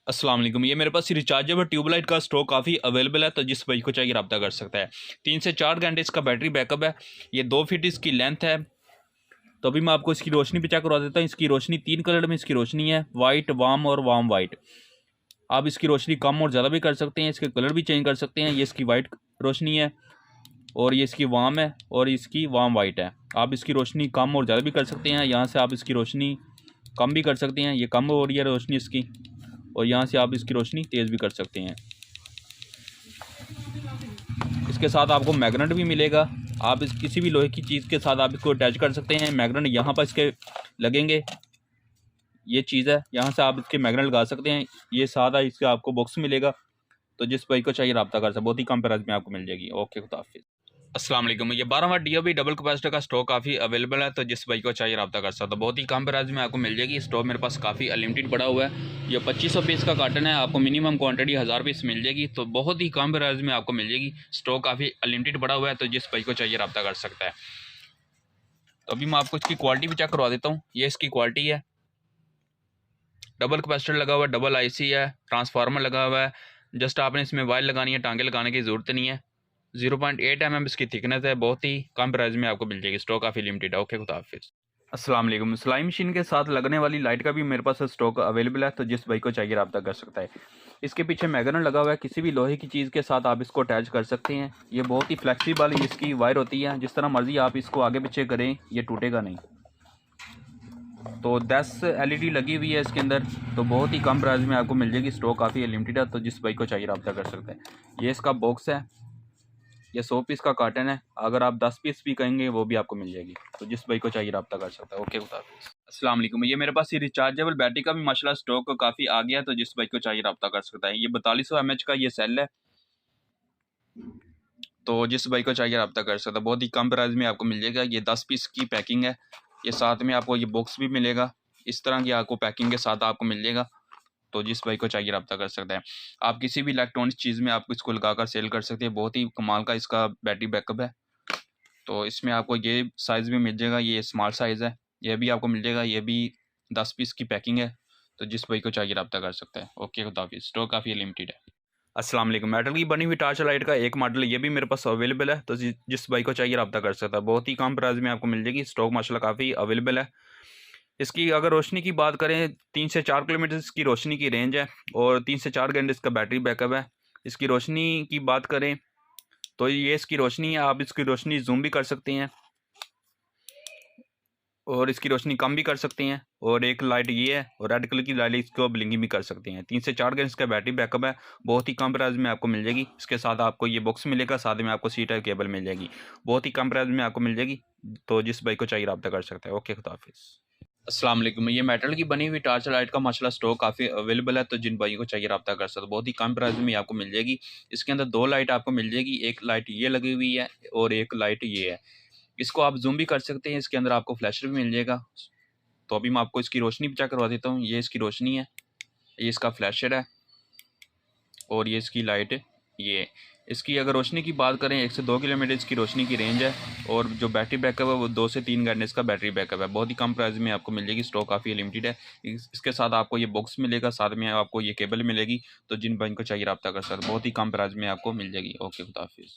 अस्सलाम वालेकुम। ये मेरे पास रिचार्जेबल ट्यूबलाइट का स्टॉक काफ़ी अवेलेबल है, तो जिस भाई को चाहिए रब्ता कर सकता है। 3 से 4 घंटे इसका बैटरी बैकअप है। ये 2 फीट इसकी लेंथ है। तो अभी मैं आपको इसकी रोशनी भी चेक करवा देता हूँ। इसकी रोशनी 3 कलर में इसकी रोशनी है, वाइट, वार्म और वार्म वाइट। आप इसकी रोशनी कम और ज़्यादा भी कर सकते हैं, इसके कलर भी चेंज कर सकते हैं। ये इसकी वाइट रोशनी है और ये इसकी वार्म है और इसकी वार्म वाइट है। आप इसकी रोशनी कम और ज़्यादा भी कर सकते हैं। यहाँ से आप इसकी रोशनी कम भी कर सकते हैं, ये कम हो रही है रोशनी इसकी, और यहाँ से आप इसकी रोशनी तेज़ भी कर सकते हैं। इसके साथ आपको मैग्नेट भी मिलेगा। आप इस किसी भी लोहे की चीज़ के साथ आप इसको अटैच कर सकते हैं। मैग्नेट यहाँ पर इसके लगेंगे, ये चीज़ है, यहाँ से आप इसके मैग्नेट लगा सकते हैं। ये सादा इसका आपको बॉक्स मिलेगा। तो जिस भाई को चाहिए रब्ता कर सकते, बहुत ही कम प्राइस में आपको मिल जाएगी। ओके, खुदा हाफिज़। अस्सलाम वालेकुम। ये 12 वाट डीओबी डबल कैपेसिटर का स्टॉक काफ़ी अवेलेबल है, तो जिस भाई को चाहिए रब्ता कर सकता, बहुत ही कम प्राइस में आपको मिल जाएगी। स्टॉक मेरे पास काफ़ी अनलिमिटेड पड़ा हुआ है। ये 2500 पीस का कार्टन है, आपको मिनिमम क्वांटिटी 1000 पीस मिल जाएगी। तो बहुत ही कम प्राइस में आपको मिल जाएगी। स्टॉक काफ़ी अनलिमिटेड पड़ा हुआ है, तो जिस भाई को चाहिए रब्ता कर सकता है। तो अभी मैं आपको इसकी क्वालिटी भी चेक करवा देता हूँ। ये इसकी क्वालिटी है। डबल कैपेसिटर लगा हुआ है, डबल आईसी है, ट्रांसफार्मर लगा हुआ है। जस्ट आपने इसमें वायर लगानी है, टांगे लगाने की ज़रूरत नहीं है। 0.8 mm इसकी थिकनेस है। बहुत ही कम प्राइस में आपको मिल जाएगी। स्टॉक काफ़ी लिमिटेड है। ओके, खुदा हाफिज़। अस्सलाम वालेकुम। सिलाई मशीन के साथ लगने वाली लाइट का भी मेरे पास स्टॉक अवेलेबल है, तो जिस भाई को चाहिए रब्ता कर सकता है। इसके पीछे मैग्नेट लगा हुआ है, किसी भी लोहे की चीज़ के साथ आप इसको अटैच कर सकते हैं। ये बहुत ही फ्लेक्सिबल इसकी वायर होती है, जिस तरह मर्जी आप इसको आगे पीछे करें, ये टूटेगा नहीं। तो 10 एलईडी लगी हुई है इसके अंदर, तो बहुत ही कम प्राइस में आपको मिल जाएगी। स्टॉक काफ़ी लिमिटेड है, तो जिस भाई को चाहिए रब्ता कर सकता है। ये इसका बॉक्स है। ये 100 पीस का कार्टन है। अगर आप 10 पीस भी कहेंगे वो भी आपको मिल जाएगी। तो जिस भाई को चाहिए रब्ता कर सकता है। ओके, खुदा हाफिज़। अस्सलाम वालेकुम। ये मेरे पास ये रिचार्जेबल बैटरी का भी माशाल्लाह स्टॉक काफ़ी आ गया है, तो जिस भाई को चाहिए रब्ता कर सकता है। ये 4200 mAh का ये सेल है, तो जिस भाई को चाहिए रब्ता कर सकता है। बहुत ही कम प्राइस में आपको मिल जाएगा। ये 10 पीस की पैकिंग है। ये साथ में आपको ये बॉक्स भी मिलेगा। इस तरह की आपको पैकिंग के साथ आपको मिल जाएगा। तो जिस भाई को चाहिए रब्ता कर सकता है। आप किसी भी इलेक्ट्रॉनिक चीज़ में आप इसको लगाकर सेल कर सकते हैं। बहुत ही कमाल का इसका बैटरी बैकअप है। तो इसमें आपको ये साइज़ भी मिल जाएगा, ये स्मॉल साइज़ है, ये भी आपको मिल जाएगा। ये भी 10 पीस की पैकिंग है, तो जिस भाई को चाहिए रब्ता कर सकता है। ओके, खुदा हाफिज़। स्टॉक काफ़ी लिमिटेड है। अस्सलाम वालेकुम। मेटल की बनी हुई टार्च लाइट का एक मॉडल ये भी मेरे पास अवेलेबल है, तो जिस भाई को चाहिए रब्ता कर सकता है। बहुत ही कम प्राइस में आपको मिल जाएगी। स्टॉक माशाल्लाह काफ़ी अवेलेबल है। इसकी अगर रोशनी की बात करें, 3 से 4 किलोमीटर इसकी रोशनी की रेंज है और 3 से 4 घंटे इसका बैटरी बैकअप है। इसकी रोशनी की बात करें तो ये इसकी रोशनी है। आप इसकी रोशनी जूम भी कर सकते हैं और इसकी रोशनी कम भी कर सकते हैं। और एक लाइट ये है और रेड कलर की लाइट इसको ब्लिंकिंग भी कर सकते हैं। 3 से 4 घंटे इसका बैटरी बैकअप है। बहुत ही कम प्राइस में आपको मिल जाएगी। इसके साथ आपको ये बॉक्स मिलेगा, साथ में आपको सी टाइप केबल मिल जाएगी। बहुत ही कम प्राइस में आपको मिल जाएगी, तो जिस भाई को चाहिए रब्ता कर सकता है। ओके, खुदा हाफिज़। अस्सलाम वालेकुम। ये मेटल की बनी हुई टार्च लाइट का माशाल्लाह स्टॉक काफ़ी अवेलेबल है, तो जिन भाइयों को चाहिए रब्ता कर सकते हो। बहुत ही कम प्राइस में आपको मिल जाएगी। इसके अंदर 2 लाइट आपको मिल जाएगी। एक लाइट ये लगी हुई है और एक लाइट ये है। इसको आप जूम भी कर सकते हैं। इसके अंदर आपको फ्लैशर भी मिल जाएगा। तो अभी मैं आपको इसकी रोशनी भी चेक करवा देता हूँ। ये इसकी रोशनी है, ये इसका फ्लैशर है और ये इसकी लाइट है। ये इसकी अगर रोशनी की बात करें, 1 से 2 किलोमीटर इसकी रोशनी की रेंज है और जो बैटरी बैकअप है वो 2 से 3 घंटे इसका बैटरी बैकअप है। बहुत ही कम प्राइस में आपको मिल जाएगी। स्टॉक काफ़ी लिमिटेड है। इसके साथ आपको ये बॉक्स मिलेगा, साथ में आपको ये केबल मिलेगी। तो जिन भाई को चाहिए रब्ता कर सकते, बहुत ही कम प्राइस में आपको मिल जाएगी। ओके, खुदा हाफिज़।